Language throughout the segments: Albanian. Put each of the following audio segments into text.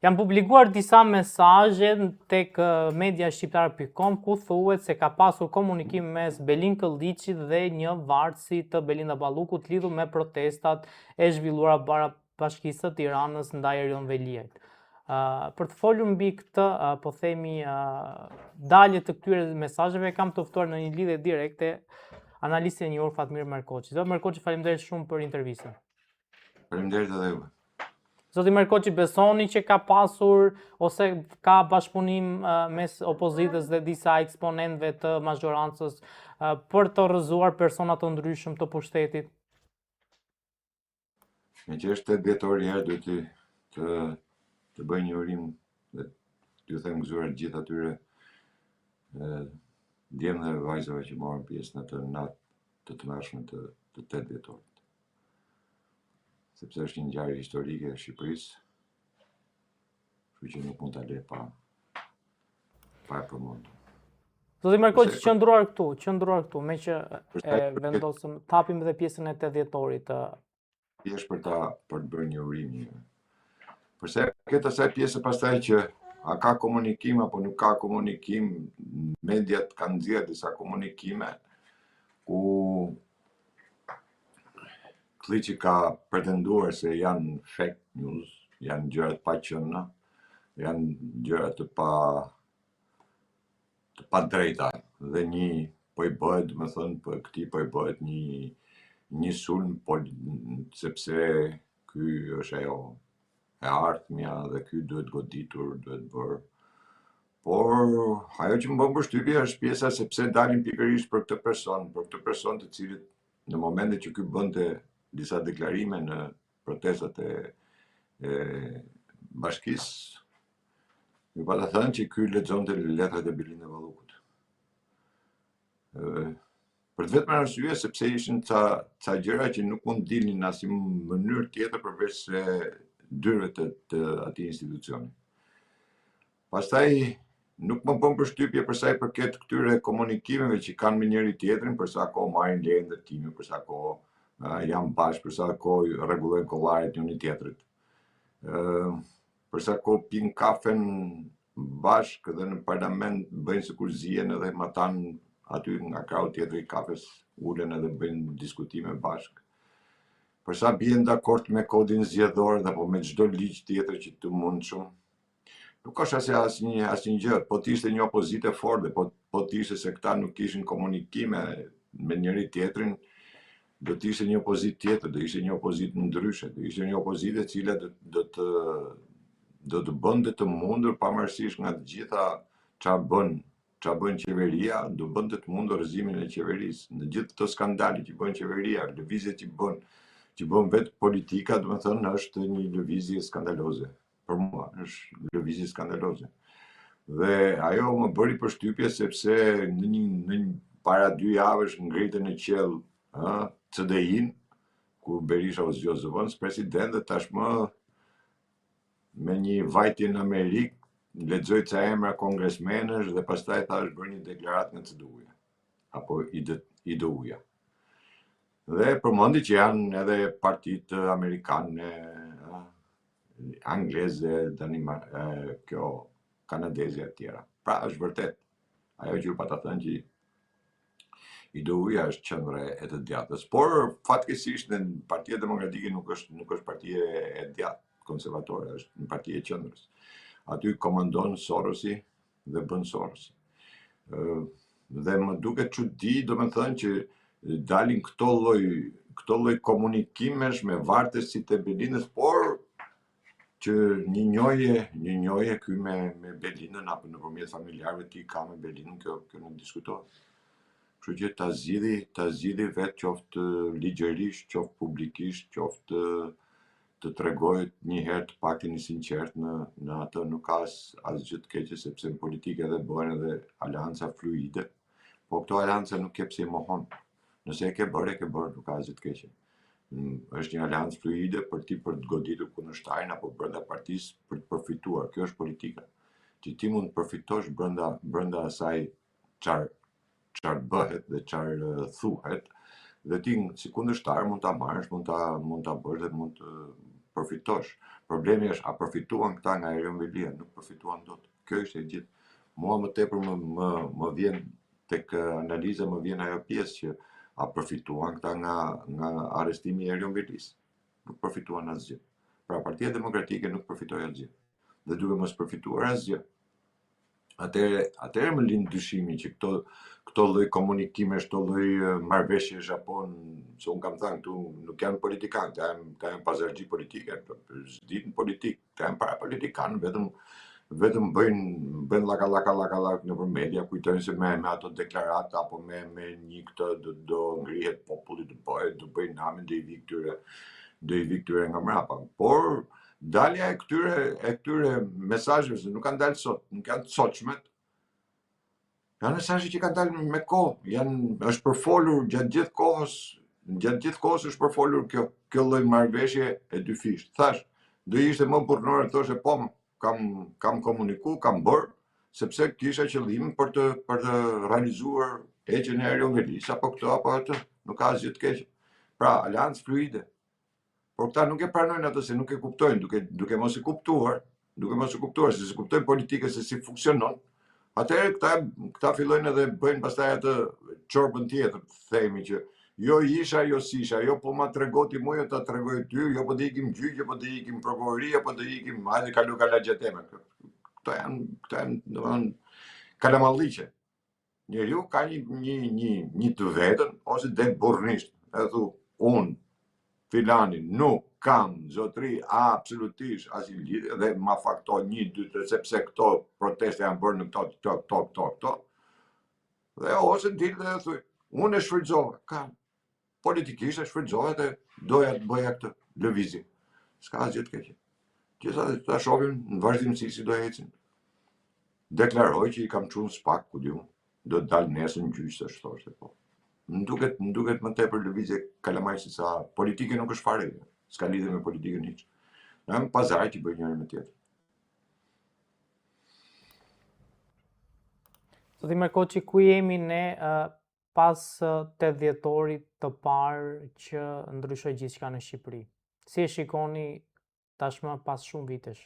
Janë publikuar disa mesazhe tek media-shqiptar.com ku thuhet se ka pasur komunikim mes Belin Këlliçit dhe një varësi të Belinda Ballukut lidhur me protestat e zhvilluara para Bashkisë së Tiranës ndaj Erion Veliajt. Për të folur mbi këtë, po themi, dalje të këtyre mesazheve, kam të ftuar në një lidhje direkte analistin e njohur Fatmir Merkoçi. Zoti Merkoçi, faleminderit shumë për intervistën. Faleminderit edhe juve. Zoti Merkoçi, besoni që ka pasur ose ka bashkëpunim mes opozitës dhe disa eksponentëve të mazhorancës për të rrëzuar persona të ndryshëm të pushtetit? Me që është 8 dhjetor herë duhet të bëj një urim dhe t'ju them gëzuar gjithë atyre djemë dhe vajzave që morën pjesë në të natë të mërshme të 8 dhjetorit. Sepse është një ngjarje historike e Shqipërisë, kështu që nuk mund ta lë pa e përmendur. Zoti Merkoçi, qëndruar këtu, me që vendosëm tapim edhe pjesën e 8 dhjetorit. Thjesht për të bërë një urim. Përse këtë asaj pjesë pastaj që a ka komunikim apo nuk ka komunikim, mediat kanë nxjerrë disa komunikime ku Këlliçi ka pretenduar se janë fake news, janë gjëra të paqëna, janë gjëra të pa drejta dhe po i bëhet, këtij po i bëhet një sulm, sepse ky është ajo e ardhmja dhe ky duhet goditur, duhet bërë. Por ajo që më bën përshtypje është pjesa sepse dalin pikërisht për këtë person të cilit në momentin që ky bënte disa deklarime në protestat e bashkisë, ju pa të thënë që ky lexonte letrat e Belinda Ballukut. Për të vetëm arsye sepse ishin ca gjëra që nuk mund dilnin në asnjë mënyrë tjetër përveç se dyrëve të atij institucioni. Pastaj nuk më bën përshtypje për sa i përket këtyre komunikimeve që kanë me njëri tjetrin, për sa kohë marrin leje ndërtimi, për sa kohë janë bashkë, për sa kohë rregullojnë kollaret njëri tjetrit. Për sa kohë pinë kafen bashkë dhe në parlament bëjnë sikur zihen edhe matan aty nga krau tjetër i kafes, ulen edhe bëjnë diskutime bashkë. Për sa bien dakord me kodin zgjedhor apo me çdo ligj tjetër që të mundshëm, nuk është asnjë gjë, po të ishte një opozitë e fortë, po të ishte se këta nuk kishin komunikime me njëri tjetrin, do të ishte një opozitë tjetër, do ishte një opozitë ndryshe, do ishte një opozitë e cila do të bënte të mundur pavarësisht nga të gjitha çfarë bën qeveria, do bënte të mundur rrëzimin e qeverisë. Në gjithë këto skandale që bën qeveria, lëvizjet që bën vetë politika, domethënë është një lëvizje skandaloze. Për mua është lëvizje skandaloze. Dhe ajo më bëri përshtypje sepse në një para 2 javësh ngritën në qiell CDI-n, ku Berisha u zgjon zëvendës president dhe tashmë me një vajtje në Amerikë lexoj ca emra kongresmenësh dhe pastaj thash bërë një deklaratë nga CDU-ja apo IDU-ja. Dhe përmendi që janë edhe partitë amerikane, angleze, kjo kanadeze e tjera. Pra është vërtet ajo që ju pata thënë që IDU-ja është qendra e të djathtës, por fatkeqësisht në Partia Demokratike nuk është partia e djathtë konservatore, është një parti e qendrës. Aty komandon Sorosi dhe bën Sorosi. Dhe më duket çudi, domethënë që dalin këto lloj komunikimesh me vartësit e Belindës, por që një njohje ky me Belindën apo nëpërmjet familjarëve të tij ka me Belindën, kjo nuk diskutohet. Kështu që ta zgjidhi vetë qoftë ligjërisht, qoftë publikisht, qoftë të tregojë një herë të paktën i sinqert në atë, nuk ka asgjë të keqe sepse në politikë edhe bëhen edhe aleanca fluide, po këto aleanca nuk ke pse i mohon. Nëse e ke bërë, nuk ka asgjë të keqe. Është një aleancë fluide për të goditur kundërshtarin apo brenda partisë për të përfituar. Kjo është politika. Që ti mund të përfitosh brenda asaj çfarë bëhet dhe çfarë thuhet, dhe ti si kundërshtar mund ta marrësh, mund ta bësh dhe mund të përfitosh. Problemi është a përfituan këta nga Erion Velia, nuk përfituan dot. Kjo është e gjithë. Mua më tepër më vjen tek analiza më vjen ajo pjesë që a përfituan këta nga arrestimi i Erion Velis. Nuk përfituan asgjë. Pra Partia Demokratike nuk përfitoi asgjë. Dhe duke mos përfituar asgjë, atëherë më lind dyshimi që këto lloj komunikimesh, këto lloj marrëveshjesh apo se un kam thënë këtu nuk janë politikanë, këta janë pazarxhi politike, s'dinë politik, këta janë para politikanë, vetëm bëjnë laka nëpër media, kujtojnë se me ato deklarata apo me një këtë do ngrihet populli, do bëjnë namin, do i vi këtyre nga mrapa. Por dalja e këtyre mesazheve që nuk kanë dalë sot, nuk janë të sotshmet. Janë mesazhe që kanë dalë me kohë, është përfolur gjatë gjithë kohës është përfolur kjo lloj marrëveshje e dy fish. Thash, do ishte më burrnore të thoshe po kam komuniku, kam bërë, sepse kisha qëllim për të realizuar heqjen e Erion Velis apo këtë apo atë, nuk ka asgjë të keqe. Pra, aleancë fluide. Por këta nuk e pranojnë atë se nuk e kuptojnë, duke mos e kuptuar, se se kuptojnë politikën se si funksionon. Atëherë këta fillojnë edhe bëjnë pastaj atë çorbën tjetër, themi që jo isha, jo sisha, jo po ma tregoti mua, jo ta tregoj ty, jo po të ikim gjyq, jo po të ikim prokurori, jo po të ikim hajde kalu kalaxheteme. Këto janë domethënë kalamalliqe. Njeriu ka një të vetën ose det burrnisht. E thu, unë filani nuk kam zotri absolutisht asnjë lidhje dhe ma fakto 1, 2, 3 sepse këto proteste janë bërë në këto. Dhe ose dilë dhe thuj, unë e shfrytëzova, politikisht e shfrytëzova dhe doja të bëja këtë lëvizje. S'ka asgjë të keqe. Gjithatë ta shohim në vazhdimsi si do ecin. Deklaroj që i kam çuar spak, ku diun, do të dalë nesër në gjyq të thoshte po. Më duket më tepër lëvizje kalamaj se sa politike nuk është fare. S'ka lidhje me politikën hiç. Janë pazar që bëjnë njëri me tjetrin. Zoti Merkoçi, ku jemi ne pas 8 dhjetorit të parë që ndryshoi gjithçka në Shqipëri? Si e shikoni tashmë pas shumë vitesh?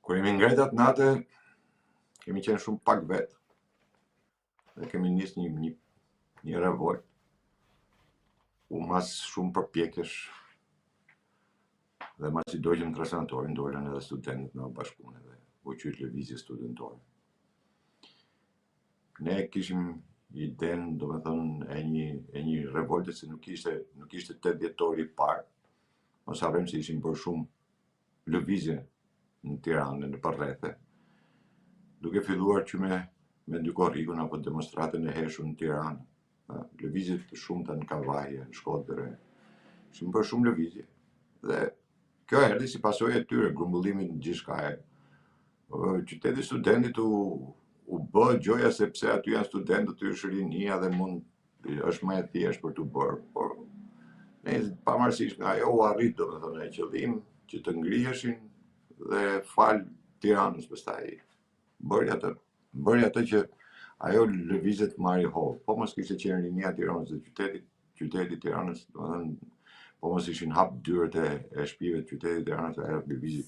Kur jemi ngretat natë, kemi qenë shumë pak vetë. Dhe kemi nis një revolt. U mas shumë përpjekjesh dhe mas i dogjëm transnatorin, dolën edhe studentët në bashkune dhe u qyt lëvizje studentore. Ne kishim idenë, domethënë, e një revolte se nuk ishte 8 dhjetori i parë. Mos harrojmë se ishin bërë shumë lëvizje në Tiranë, në përrethë, duke filluar që me Dykorrikun apo demonstratën e heshur në Tiranë, lëvizje të shumta në Kavaje, në Shkodër. Ishin bërë shumë lëvizje. Dhe kjo erdhi si pasojë e tyre, grumbullimit në gjithçka. Qyteti studentit u bë gjoja sepse aty janë studentët, aty është rinia dhe është më e thjeshtë për t'u bërë. Por ne pavarësisht nga ajo u arrit domethënë ai qëllim që të ngriheshin dhe fal Tiranës pastaj bëri atë që ajo lëvizje të marri hold. Po mos kishte qenë rinia e Tiranës dhe qyteti i Tiranës, domethënë po mos ishin hap dyert e shtëpive të qytetit të Tiranës, ajo lëvizje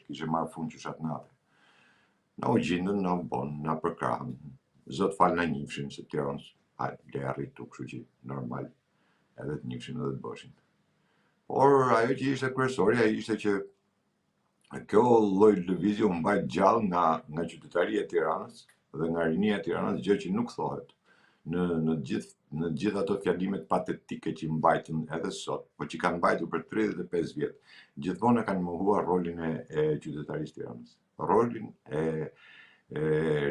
kishte marrë fund qyshat natë. Na u gjindën, na u bon, na përkrahën. Zot fal na njifshin se Tiranës le arritu, kështu që normal edhe të njifshin edhe të bëshin. Por ajo që ishte kryesorja ishte që kjo lloj lëvizje u mbajt gjallë nga qytetaria e Tiranës dhe nga rinia e Tiranës, gjë që nuk thohet në gjithë ato fjalimet patetike që mbajtën edhe sot, por që kanë mbajtur për 35 vjet. Gjithmonë kanë mohuar rolin e qytetarisë Tiranës, rolin e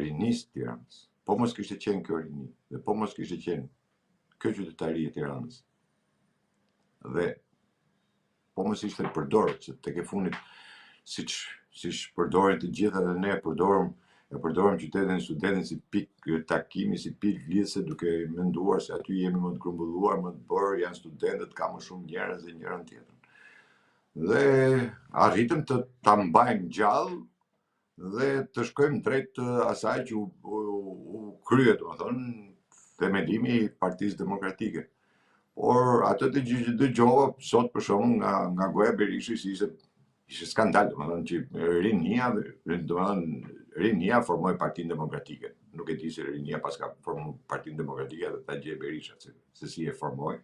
rinisë Tiranës. Po mos kishte qenë kjo rini, dhe po mos kishte qenë kjo qytetari e Tiranës. Dhe po mos ishte përdorur, se tek e fundit siç përdorin të gjitha dhe ne përdorëm qytetin e studentit si pikë takimi, si pikë lidhëse, duke menduar se aty jemi më të grumbulluar, më të bërë, janë studentët, ka më shumë njerëz dhe njëran tjetrën. Dhe arritëm të ta mbajmë gjallë dhe të shkojmë drejt asaj që u krye, domethënë, themelimi i Partisë Demokratike. Por atë të dëgjova sot për shkakun nga goja e Berishës ishte skandal, domethënë që Rinia formoi Partinë Demokratike. Nuk e di se Rinia pas ka formuar Partinë Demokratike dhe ta gjej Berisha se si e formoi.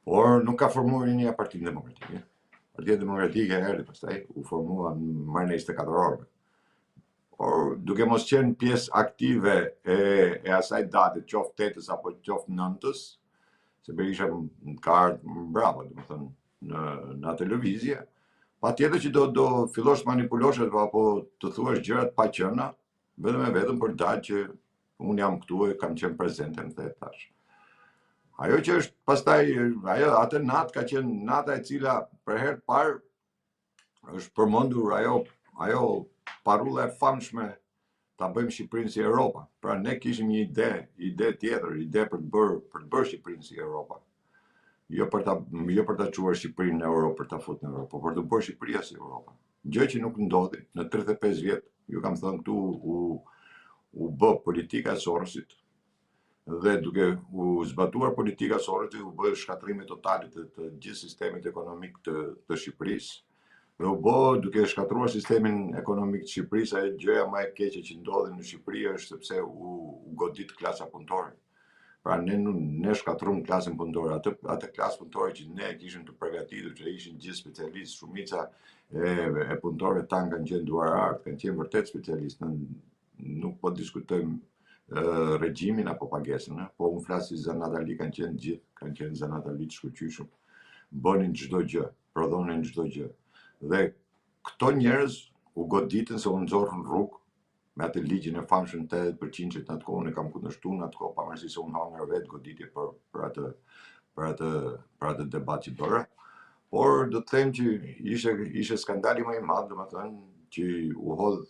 Por nuk ka formuar Rinia Partinë Demokratike. Partia Demokratike erdhi pastaj u formua në marrën e 24 orëve. Por duke mos qenë pjesë aktive e asaj date, qoftë 8-s apo qoftë 9-s, se Berisha ka ardhur bravo, domethënë në televizje, patjetër që do fillosh manipulosh apo të thuash gjërat pa qëna, vetëm për dalë që unë jam këtu e kam qenë prezente në the tash. Ajo që është pastaj, atë natë ka qenë nata e cila për herë të parë është përmendur ajo parulla e famshme ta bëjmë Shqipërinë si Europa. Pra ne kishim një ide tjetër, ide për të bërë Shqipërinë si Europa. Jo për ta çuar Shqipërinë në Europë, për ta futur në Europë, por për të bërë Shqipëria si Europa. Gjë që nuk ndodhi në 35 vjet. Ju kam thënë këtu u bë politika e Sorosit. Dhe duke u zbatuar politika e Sorosit u bë shkatrimi total të gjithë sistemit ekonomik të Shqipërisë. Dhe u bë duke shkatruar sistemin ekonomik të Shqipërisë, ajo gjëja më e keqe që ndodhi në Shqipëri është sepse u godit klasa punëtore. Pra ne shkatruam klasën punëtore, atë klasë punëtore që ne kishim të përgatitur, që ishin gjithë specialistë, shumica e punëtorëve tanë kanë qenë duarartë, kanë qenë vërtet specialistë, nuk po diskutojmë regjimin apo pagesën, po unë flas si zanatali kanë qenë zanatali të shkëlqyshëm, bënin çdo gjë, prodhonin çdo gjë. Dhe këto njerëz u goditën se u nxorën rrugë me atë ligjin e famshëm 80% që në atë kohë ne kam kundërshtuar në atë kohë, pavarësisht se unë hangar vetë goditje për atë debat që bëra. Por do të them që ishte skandali më i madh, domethënë që u hodh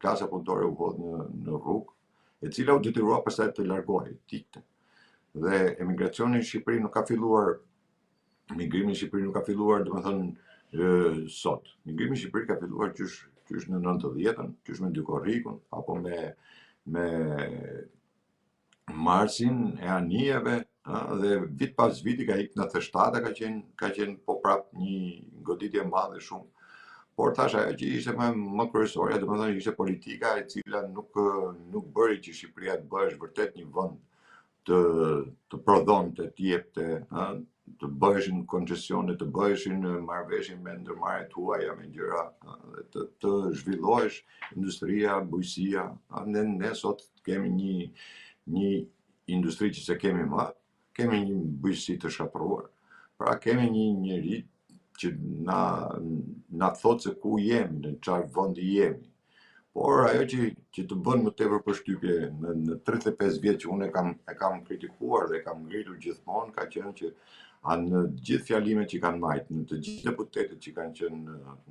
klasa punëtore u hodh në rrugë, e cila u detyrua pastaj të largohej, tikte. Dhe emigracioni në Shqipëri nuk ka filluar, migrimi në Shqipëri nuk ka filluar, domethënë sot. Migrimi në Shqipëri ka filluar qysh në 90-ën, qysh me Dykorrikun, apo me marsin e anijeve, dhe vit pas viti ka ikë në thështata, ka qenë po prap një goditje madhe shumë. Por thash ajo që ishte më kryesorja, domethënë ishte politika e cila nuk bëri që Shqipëria të bëhesh vërtet një vend të prodhonte, të jepte, të bëheshin koncesione, të bëheshin marrëveshje me ndërmarrjet huaja, me gjëra, të zhvillohesh industria, bujësia. Ne sot kemi një industri që se kemi më, kemi një bujësi të shkatruar. Pra kemi një njeri që na thot se ku jemi, në çfarë vendi jemi. Por ajo që të bën më tepër përshtypje në 35 vjet që unë e kam kritikuar dhe kam ngritur gjithmonë, ka qenë që në gjithë fjalimet që kanë marrë, në të gjithë deputetët që kanë qenë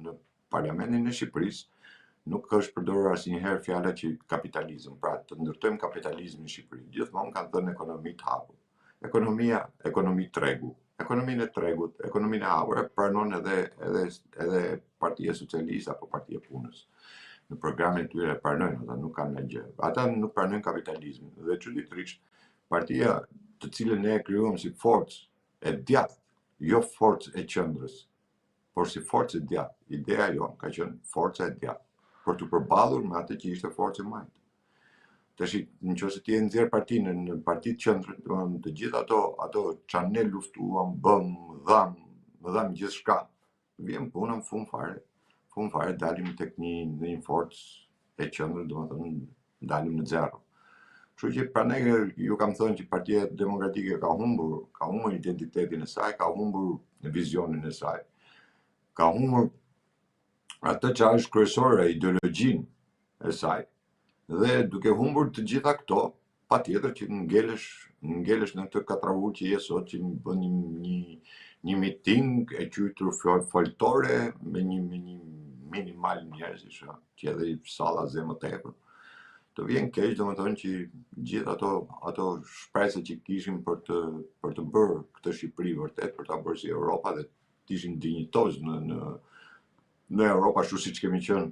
në parlamentin e Shqipërisë, nuk është përdorur asnjëherë fjala që kapitalizëm, pra të ndërtojmë kapitalizmin në Shqipëri. Gjithmonë kanë thënë ekonomi të hapur. Ekonomi tregu. Ekonominë e tregut, ekonominë e hapur e pranon edhe Partia Socialiste apo Partia Punës. Në programin e tyre pranojnë, ata nuk kanë gjë. Ata nuk pranojnë kapitalizmin. Dhe çuditërisht, partia të cilën ne e krijuam si forcë e djathtë, jo forcë e qendrës, por si forcë e djathtë. Ideja jonë ka qenë forca e djathtë, për të përballur me atë që ishte forcë e majtë. Tash nëse ti e nxjerr partinë në partitë qendrë, të gjithë ato çan ne luftuam, dham gjithçka. Vjen puna në fund fare dalim tek një forcë e qendrës, domethënë dalim në zero. Kështu që prandaj ju kam thënë që Partia Demokratike ka humbur identitetin e saj, ka humbur vizionin e saj. Ka humbur atë që është kryesore, ideologjinë e saj. Dhe duke humbur të gjitha këto, patjetër që ngelesh në këtë katrahull që je sot, që bën një miting e quajtur foltore me një minimal njerëzish, që edhe salla ze më tepër. Të vjen keq, domethënë që gjithë ato shpresat që kishim për të bërë këtë Shqipëri vërtet, për ta bërë si Europa dhe të ishin dinjitoz në Europa, ashtu siç kemi qenë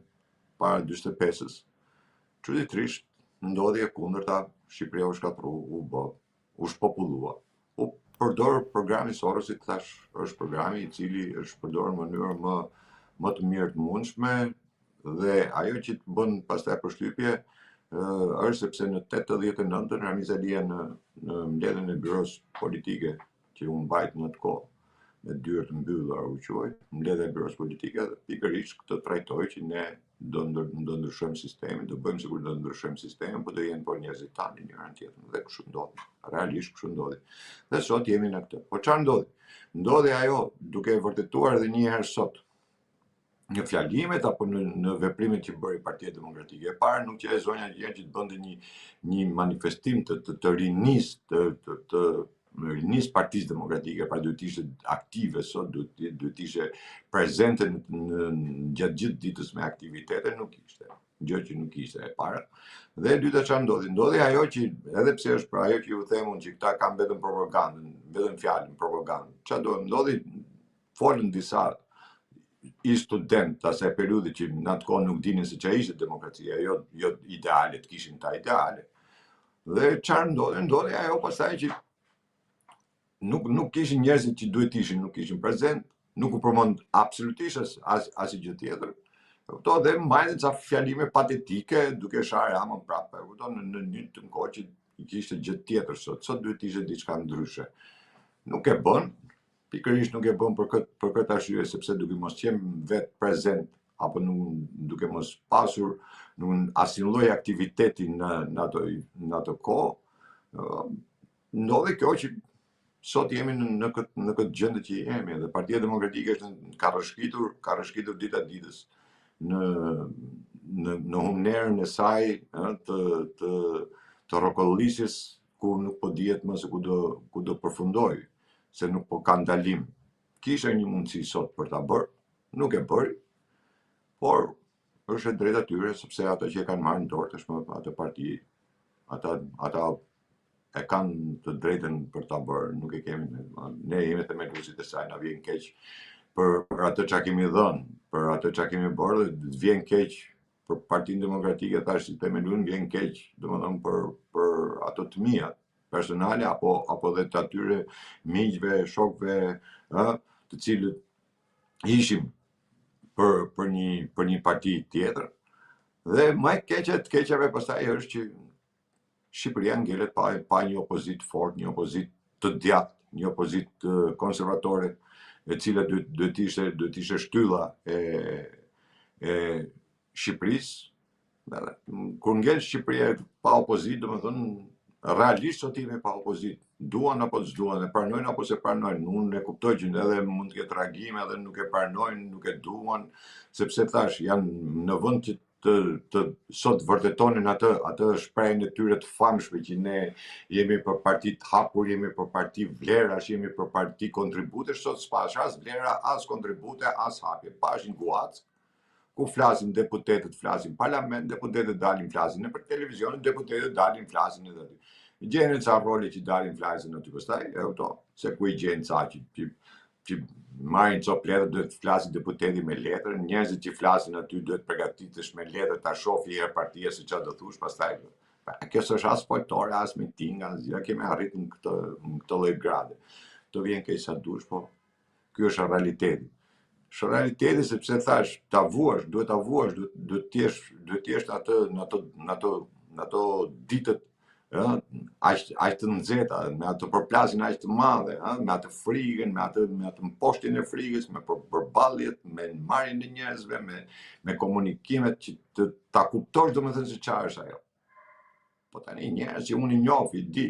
para 45-s. Çuditërisht ndodhi e kundërta, Shqipëria u shkatrua, u shpopullua. U përdor programi Sorosit, thash, është programi I cili është përdorur në mënyrë më të mirë të mundshme dhe ajo që të bën pastaj përshtypje është sepse në 89 Ramiz Alia në mbledhjen e byros politike që u mbajt në atë kohë me dyert të mbyllura u quaj, mbledhja e byros politike dhe pikërisht këtë trajtoi që ne do ndryshojmë sistemin, do bëjmë sikur do ndryshojmë sistemin, po do jenë por njerëzit tanë njëra tjetrën dhe kështu ndodhi. Realisht kështu ndodhi. Dhe sot jemi në këtë. Po çfarë ndodhi? Ndodhi ajo duke vërtetuar edhe një herë sot në fjalimet apo në veprimet që bëri Partia Demokratike. E para nuk që e zonja që të bënte një manifestim të rinis të rinis Partisë Demokratike, pra duhet ishte aktive sot, duhet ishte prezente gjatë gjithë ditës me aktivitete, nuk ishte. Gjë që nuk ishte e para. Dhe e dyta çfarë ndodhi? Ndodhi ajo që edhe pse është pra ajo që ju them unë që këta kanë vetëm propagandën, vetëm fjalën propagandë. Çfarë ndodhi? Folën disa I student asaj periudhe që në atë kohë nuk dinin se çfarë ishte demokracia, jo idealet, kishin ta ideale. Dhe çfarë ndodhi? Ndodhi ajo pastaj që nuk kishin njerëzit që duhet ishin, nuk kishin prezent, nuk u përmend absolutisht as gjë tjetër. Kupton, dhe mbajnë ca fjalime patetike duke sharë amën prapë. Kupton, në një kohë që kishte gjë tjetër sot. Sot duhet ishte diçka ndryshe. Nuk e bën, pikërisht nuk e bën për këtë arsye sepse duke mos qenë vetë prezent apo duke mos pasur asnjë lloj aktiviteti në ato kohë, ndodhi kjo që sot jemi në këtë gjendje që jemi dhe Partia Demokratike është ka rrëshqitur dita ditës në humnerën e saj të rrokollisjes ku nuk po dihet më se ku do përfundojë, se nuk po ka ndalim. Kisha një mundësi sot për ta bërë, nuk e bëri, por është e drejta tyre sepse ata që e kanë marrë në dorë tashmë atë parti, ata e kanë të drejtën për ta bërë, nuk e kemi ne jemi themeluesit e saj, na vjen keq për atë çka kemi dhënë, për atë çka kemi bërë, dhe vjen keq për Partinë Demokratike, tash si themelues vjen keq, domethënë për ato të mijat personale apo dhe të atyre miqve, shokëve, të cilët ishim për një parti tjetër. Dhe më e keqja të keqjave pastaj është që Shqipëria ngelet pa një opozit fort, një opozit të djathtë, një opozit konservatore, e cila duhet ishte shtylla e Shqipërisë. Kur ngel Shqipëria pa opozit, domethënë realisht sot jemi pa opozit. Duan apo s'duan, e pranojnë apo se pranojnë. Unë e kuptoj që edhe mund të ketë reagime, edhe nuk e pranojnë, nuk e duan, sepse thash janë në vend që të sot vërtetonin atë shprehjen e tyre të famshme që ne jemi për parti të hapur, jemi për parti vlerash, jemi për parti kontributesh, sot s'pash as vlera, as kontribute, as hapje. Pashin guac, ku flasin deputetët, flasin parlament, deputetët dalin flasin nëpër televizion, deputetët dalin flasin edhe aty. Gjenë ca role që dalin flasin aty pastaj, se ku I gjenë ca që marrin copë letër, duhet flasin deputeti me letër, njerëzit që flasin aty duhet përgatitesh me letër, ta shofi herë partia se çfarë do thush pastaj. Kjo s'është as folklore, as miting, as gjë, kemi arritur në këtë lloj grade. Do vjen keq sa dush, po ky është realiteti. Është realiteti sepse thash, duhet ta vuash, duhet të jesh atë në ato ditët aq të nxehta, me atë përplasjen aq të madhe, me atë frikën, me atë mposhtjen e frikës, me përballjet, me marrjen e njerëzve, me komunikimet që ta kuptosh domethënë se çfarë është ajo. Po tani njerëz që unë I njoh, I di,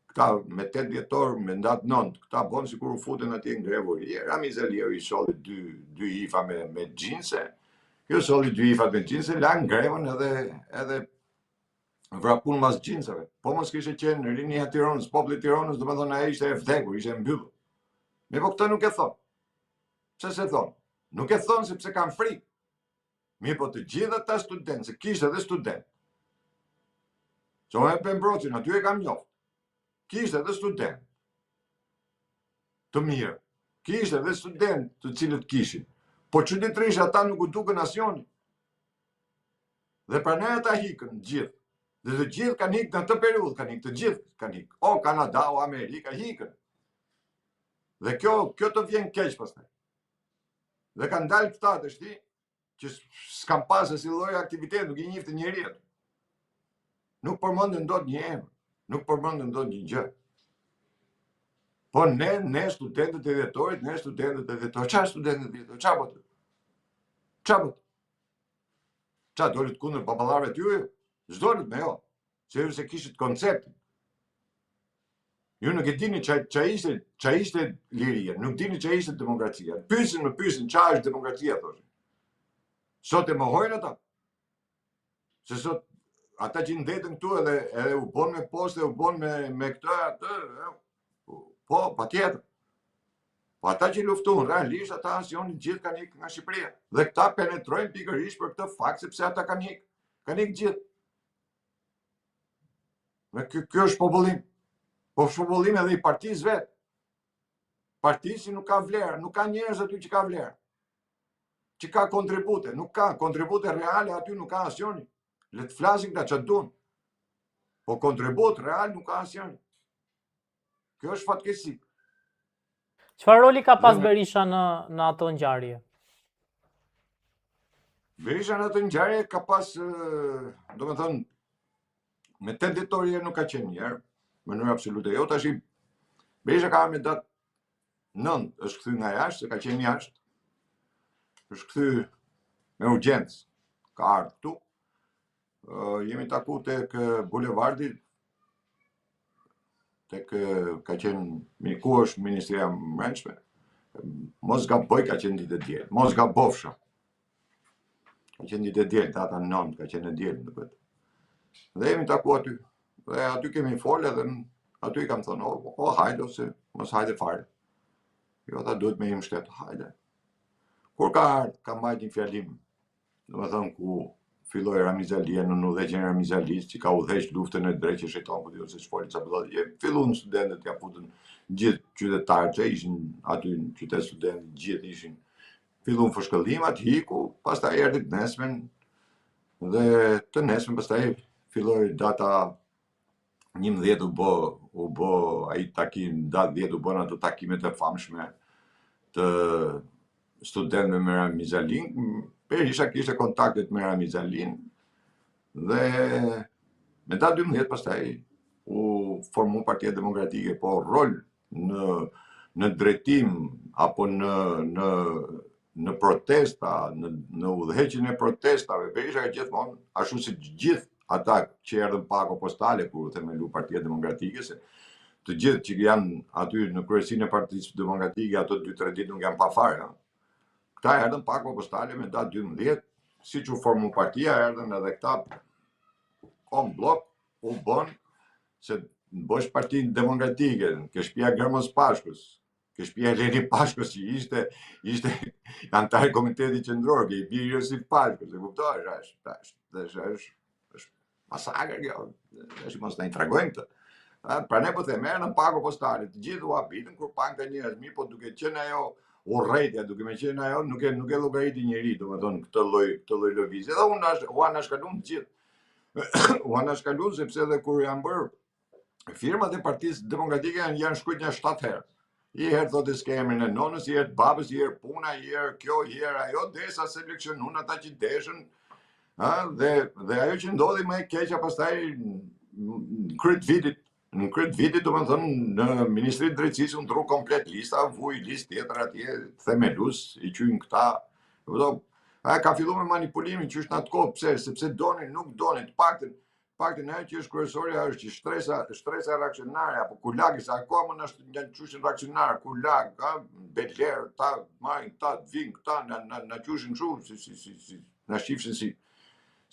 këta me 8 dhjetor, me ndat 9, këta bën sikur u futen atje në grevur. Ramiz Alia I solli dy hifa me xhinse. Kjo solli 2 hifat me xhinse, la ngrevën edhe vrapun mas xhinsave. Po mos kishte qenë rinia e Tiranës, populli I Tiranës, domethënë ai ishte e vdekur, ishte mbyllur. Me po këta nuk e thon. Pse se thon? Nuk e thon sepse kanë frikë. Mirë, po të gjithë ata studentë, se kishte edhe student. Ço e Pembrocin, aty e kam njoft. Kishte edhe student. Të mirë. Kishte edhe student të cilët kishin. Po çuditërisht ata nuk u dukën asnjëri. Dhe pranaj ata hikën gjithë. Dhe të gjithë kanë ikë në atë periudhë, kanë ikë, të gjithë kanë ikë. O Kanada, o Amerika, hikën. Dhe kjo të vjen keq pastaj. Dhe kanë dalë këta të shti, që s'kan pasë si lloj aktivitet, nuk i njiftë njeriu. Nuk përmendën dot një emër, nuk përmendën dot një gjë. Po ne studentët e dhjetorit, çfarë studentët e dhjetorit, çfarë bëtë? Çfarë bëtë? Çfarë dolit kundër papallarëve të juve? S'dolit me jo, se kishit konceptin. Ju nuk e dini ç'a ishte liria, nuk dini ç'a ishte demokracia. Pyesin ç'a është demokracia, thoshin. Sot e mohojnë ata. Se sot ata që ndetën këtu edhe u bën me poste, u bën me këtë atë, po, patjetër. Po ata që luftuan realisht, ata asionin gjithë kanë ikë nga Shqipëria. Dhe këta penetrojnë pikërisht për këtë fakt sepse ata kanë ikë gjithë. Me kjo është popullim. Po është popullim edhe i partisë vetë. Partisi nuk ka vlerë, nuk ka njerëz aty që ka vlerë. Që ka kontribute, nuk ka kontribute reale aty, nuk ka asnjëri. Le të flasin këta ç'a duan. Po kontribut real nuk ka asnjëri. Kjo është fatkeqësi. Çfarë roli ka pas Berisha në ato ngjarje? Berisha në ato ngjarje ka pas, domethënë, me 8 dhjetor nuk ka qenë njerë, në mënyrë absolute. Jo, tash Berisha ka me datë 9, është kthy nga jashtë, se ka qenë jashtë. Është kthy me urgjencë. Ka ardhur këtu. Jemi taku tek bulevardi, tek ka qenë ku është Ministria e Brendshme. Mos gaboj, ka qenë ditë e diel. Mos gabofsha. Ka qenë ditë e diel, data 9, ka qenë e diel, duket. Dhe jemi taku aty. Dhe aty kemi folë dhe aty i kam thënë, o hajde ose mos hajde fare. Jo, ata duhet me im shtetë, hajde. Kur ka mbajt një fjalim, domethënë ku filloi Ramiz Alia në udhëheqjen e Ramiz Alis, që ka udhëheq luftën e drejtë që shejton, po jo se ç'foli ça bëllë. Filluan studentët ja futën gjithë qytetarët që ishin aty në qytet studentë, gjithë ishin. Filluan fshkëllimat, hiku, pastaj erdhi të nesmen dhe të nesmen pastaj filloi data 11 u bë ai takim, datë 10 u bën ato takimet e famshme të studentëve me Ramiz Alin. Berisha kishte kontaktet me Ramiz Alin dhe me datë 12 pastaj u formu Partia Demokratike, po rol në drejtim apo në protesta, në udhëheqjen e protestave, Berisha ka gjithmonë, ashtu si gjithë ata që erdhën pa postale kur u themelu Partia Demokratike, se të gjithë që janë aty në kryesinë e Partisë Demokratike, ato 2-3 ditë nuk janë pa fare. Këta erdhën pak postale me datë 12, siç u formu partia, erdhën edhe këta kom blok, u bën se bësh Partinë Demokratike, ke shtëpia Gërmës Pashkës, ke shtëpia Leni Pashkës që ishte antar i Komitetit Qendror, ke i biri Josip Pashkës, e kuptohesh, është masakër kjo, tash mos na i tregojnë këtë. Pra ne po them, merren pago postale, të gjithë u habitën kur pak të njerëz, mirë, po duke qenë ajo urrejtja, duke me qenë ajo, nuk e llogariti njeri, domethënë këtë lloj lëvizje. Dhe u anashkalun të gjithë. U anashkalun sepse edhe kur janë bërë firmat e Partisë Demokratike janë shkruajtur një 7 herë. I herë thotë s'ka emrin e nonës, i herë babës, i herë puna, i herë kjo, i herë ajo, derisa seleksionuan ata që deshën. Dhe ajo që ndodhi më e keqja pastaj në kryet vitit, domethënë në Ministrinë e Drejtësisë u ndru komplet lista, vuj listë tjetër atje, themelus, i qujnë këta. Ka filluar me manipulimin që është në atë kohë, pse? Sepse donin, nuk donin, të paktën ajo që është kryesorja është që shtresa reakcionare apo kulagi, sa akoma në qushin reakcionar, kulag, Beler, ta marrin këta, vinë këta, na qushin kështu, na shifshin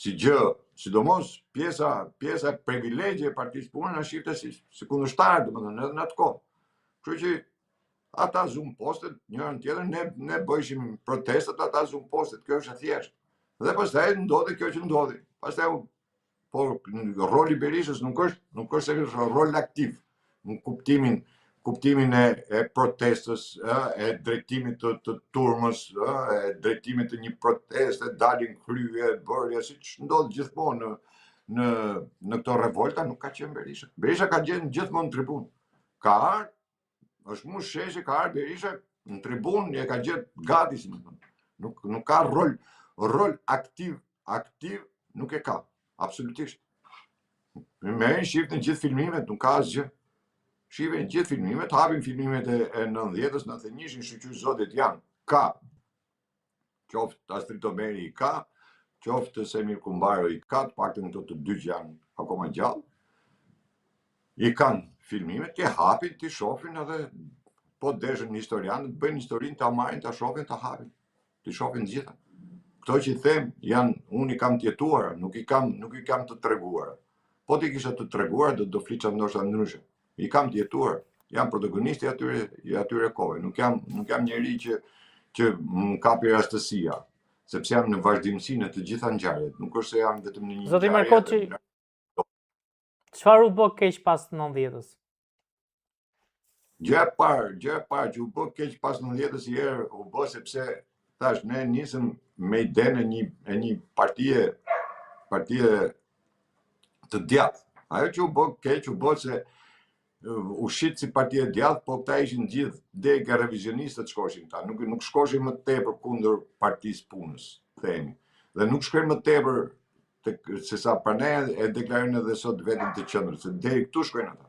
si gjë, sidomos pjesa e privilegje e Partisë Punës na shifte si kundërshtar, domethënë edhe në atë kohë. Kështu që ata zum postet, njërën tjetër, ne bëjshim protestat, ata zum postet, kjo është e thjeshtë. Dhe pastaj ndodhi kjo që ndodhi. Pastaj por roli Berishës nuk është se është rol aktiv në kuptimin e protestës, e drejtimit të turmës, e drejtimit të një proteste, dalin krye, bërja, siç ndodh gjithmonë në këto revolta nuk ka qenë Berisha. Berisha ka qenë gjithmonë në tribunë. Ka ardhur, është mu sheshe, ka ardhur Berisha në tribunë, e ka gjetë gati, si më thonë. Nuk ka rol aktiv nuk e ka, absolutisht. Merrin shifë në gjithë filmimet, nuk ka asgjë. Shive në gjithë filmimet, hapin filmimet e 90-s, 91-shin, shqyqyr zotit janë, ka. Qoftë Astrid Omeri i ka, qoftë Semir Kumbaro i ka, të paktën këto të dy që janë akoma gjallë. I kanë filmimet, që hapin, të shofin edhe, po deshën historianët, bëjnë historinë, të marrin, të shofin, të hapin, të shofin gjitha. Këto që i them, unë i kam tjetuara, nuk i kam të treguara. Po ti kisha të treguara, do fliça ndoshta ndryshe. I kam tjetuar, jam protagonisti atyre kohë. Nuk jam njeri që më kapi rastësia, sepse jam në vazhdimsi në të gjitha ngjarjet. Nuk është se jam vetëm në një ngjarje. Zoti Markoçi, çfarë u bë keq pas 90-s? Gjë e parë që u bë keq pas 90-s herë u bë sepse thash ne nisëm me idenë e një partie të djathtë. Ajo që u bë keq u bë se u shit si partia e djathtë, po këta ishin gjithë deri ka revizionistët shkoshin ta. Nuk shkoshin më tepër kundër partisë punës, themi. Dhe nuk shkojnë më tepër se sa pranaj e deklarojnë edhe sot vetëm të qendrës, se deri këtu shkojnë ata.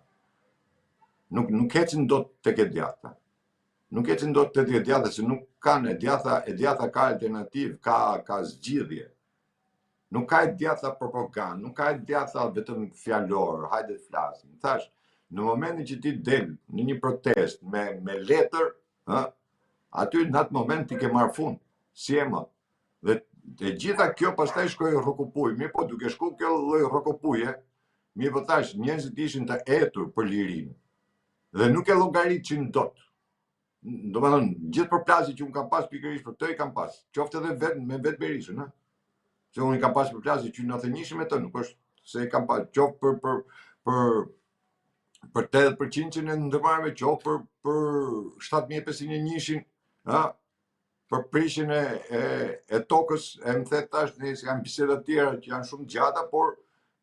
Nuk ecin dot tek e djathta. Nuk ecin dot tek e djathta se nuk kanë e djathta ka alternativë, ka zgjidhje. Nuk ka e djathta propagandë, nuk ka e djathta vetëm fjalor, hajde të flasim. Thash, në momentin që ti del në një protest me letër, aty në atë moment ti ke marrë fund, si e më. Dhe gjitha kjo pastaj shkoi rrokopuj. Mirë po, duke shku kjo lloj rrokopuje, mirë po thash, njerëzit ishin të etur për lirinë. Dhe nuk e llogaritçin dot. Domethënë, gjithë përplasjet që unë kam pas pikërisht për këtë i kam pas. Qoftë edhe me vetë Berishën, se unë i kam pas përplasje që 91-shin me të, nuk është se i kam pas qoftë për 80% e ndërmarrjeve, qoftë për 7501-shin, për prishjen e tokës, e më thet tash, ne janë biseda të tjera që janë shumë gjata, por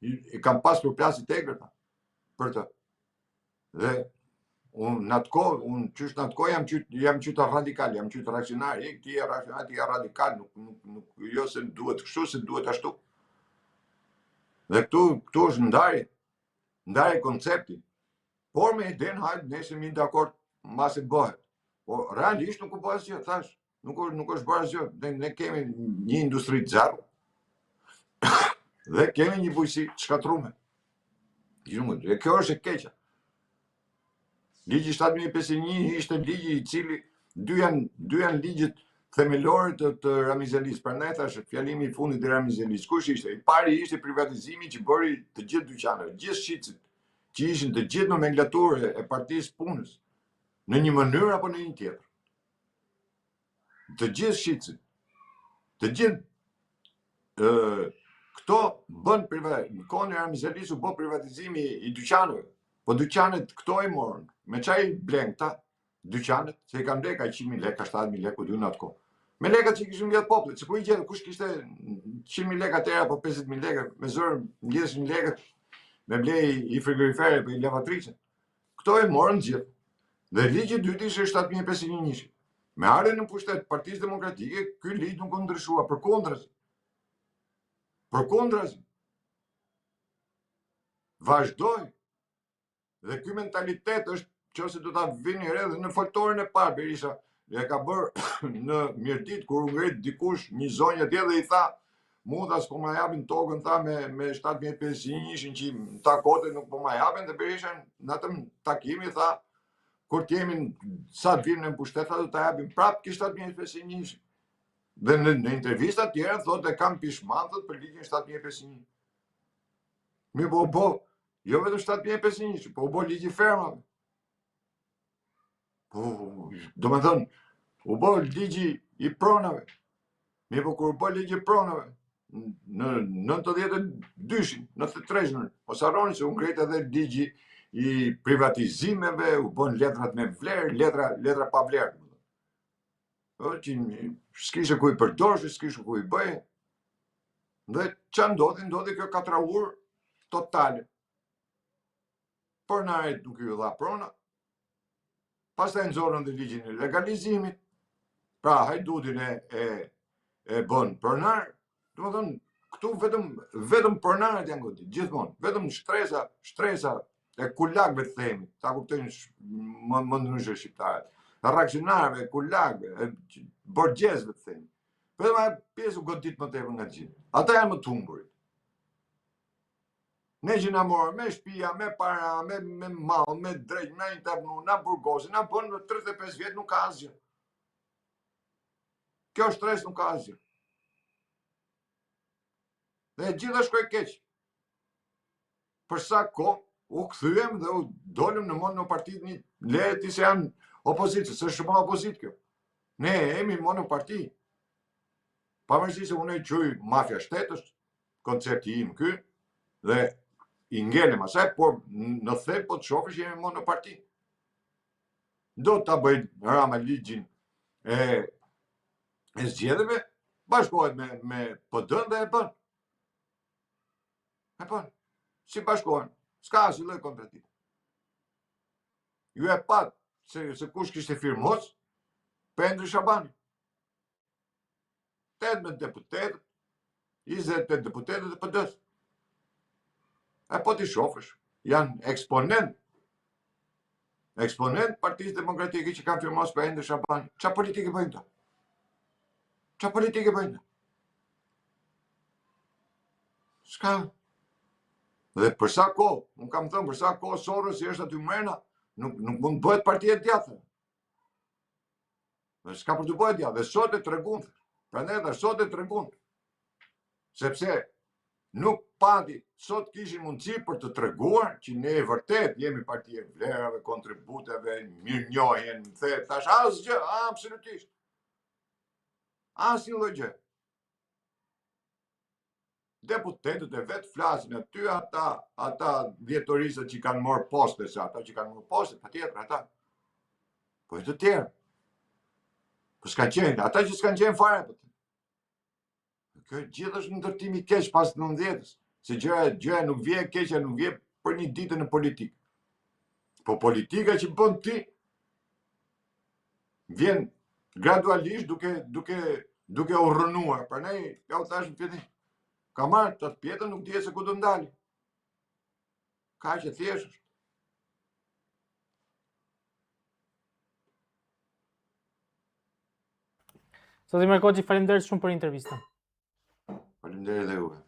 i kam pas përplasje të egrata për të. Dhe unë në atë kohë jam qytë radikal, jam qytë reakcionar, ti je reakcionar, ti je radikal, nuk jo se duhet kështu, se duhet ashtu. Dhe këtu është ndarje koncepti. Por me idenë, hajde, nesër mi dakord, mbas e bëhet. Por realisht nuk u bë asgjë, thash. Nuk është bërë asgjë. Ne kemi një industri të zero. Dhe kemi një bujësi të shkatruar. Dhe kjo është e keqja. Ligji 7501 ishte ligji i cili dy janë ligjet themelore të Ramizelis. Prandaj thash, fjalimi i fundit i Ramizelis. Kush ishte? I pari ishte privatizimi që bëri të gjithë dyqanet, gjithë shitësit, që ishin të gjithë nomenklaturë e partisë punës, në një mënyrë apo në një tjetër. Të gjithë shitësit, të gjithë këto bën në kohën e Ramizelis u bë privatizimi i dyqanëve. Po dyqanet këto i morën. Me çaj blen këta dyqanet, se i kanë bleka 100.000 lekë, 70.000 lekë, ku dy në atë kohë. Me lekat që kishin mbledh popullit, se po i gjetë kush kishte 100.000 lekë atëherë apo 50.000 lekë, me zor mbledheshin lekët me blej i frigorifere për i lavatricën. Këto e morën gjithë. Dhe ligji i dytë ishte 7501. Me ardhen në pushtet Partisë Demokratike, ky ligj nuk u ndryshua, përkundrazi. Vazhdoi. Dhe ky mentalitet është nëse do ta vini re dhe në folklorin e parë, Berisha e ka bërë në Mirdit, kur u ngrit dikush një zonjë atje dhe i tha, mund as po ma japin tokën, tha me 7501-shin që ta kote nuk po ma japin, dhe Berisha në atë takimi tha, kur t'jemi sa të vinë në pushtet, do ta japin prap ki 7501-shin. Dhe në intervista tjera thotë e kam pishmantët për ligjin 7501. Mi po, jo vetëm 7501, po u bë ligji fermave. Do me thënë, u bë ligji i pronave. Mi po kur u bë ligji i pronave, në 92-shin, 93-shin, mos harroni se u ngrit edhe ligji i privatizimeve, u bën letrat me vlerë, letra pa vlerë. Që s'kishe ku i përdorsh, s'kishe ku i bëje. Dhe që ndodhi kjo katraur, totale. Pronarit nuk ju dha prona. Pastaj nxorën dhe ligjin e legalizimit. Pra, hajdutin e bën pronar. Domethënë, këtu vetëm pronarit janë godit, gjithmonë. Vetëm shtresa e kulagëve të themi, ta kuptojnë më ndryshe shqiptarët. Reakcionarëve, kulagëve, borgjezëve të themi. Vetëm ajo pjesë u godit më tepër nga gjithë. Ata janë më të humburit. Ne që na morën me shtëpia, me para, me mall, me drejt, na internu, na burgosin, na bën 35 vjet nuk ka asgjë. Kjo stres nuk ka asgjë. Dhe gjitha shkoj keq. Për sa kohë u kthyem dhe u dolëm në monopartit një leti se janë opozitë, se është shumë opozit kjo. Ne jemi monoparti. Pavarësisht se unë e quaj mafia shtetës, koncepti im ky, dhe i ngelem asaj, por në thelb po të shohësh jemi monoparti. Do ta bëj Rama ligjin e zgjedhjeve, bashkohet me PD-n dhe e bën. E bën. Si bashkohen? S'ka asnjë lloj kontradikt. Ju e pat se kush kishte firmos? Pendri Shabani. 18 deputetë, 28 deputetët e PD-s. E po t'i shofësh, janë eksponent Partisë Demokratike që kanë firmos për Ende Shabani. Qa politike bëjnë ta? Qa politike bëjnë ta? S'ka. Dhe për sa kohë, unë kam thënë, për sa kohë Soros i është aty mrena, nuk mund të bëhet partia e djathtë. Dhe s'ka për të bëhet djathtë, dhe sot e tregun. Prandaj edhe sot e tregun. Sepse nuk pati, sot kishin mundësi për të treguar që ne vërtet jemi partia e vlerave, kontributeve, mirënjohjen, tash asgjë, absolutisht. Asnjë lloj gjë. Deputetët e vetë flasin aty, ata vjetorisët që kanë marrë poste, se ata që kanë marrë poste, patjetër ata. Po e të tjerë. Po s'ka qenë, ata që s'kan qenë fare. Kjo gjithë është ndërtim i keq pas 90-s, se gjëja nuk vjen e keqja, nuk vjen për një ditë në politikë. Po politika që bën ti vjen gradualisht duke u rrënuar. Prandaj ja u thash në fillim. Ka marrë të pjetën, nuk dije se ku do ndali. Ka që thjesht është. Zotin Merkoçi, faleminderit shumë për intervistën. Faleminderit dhe juve.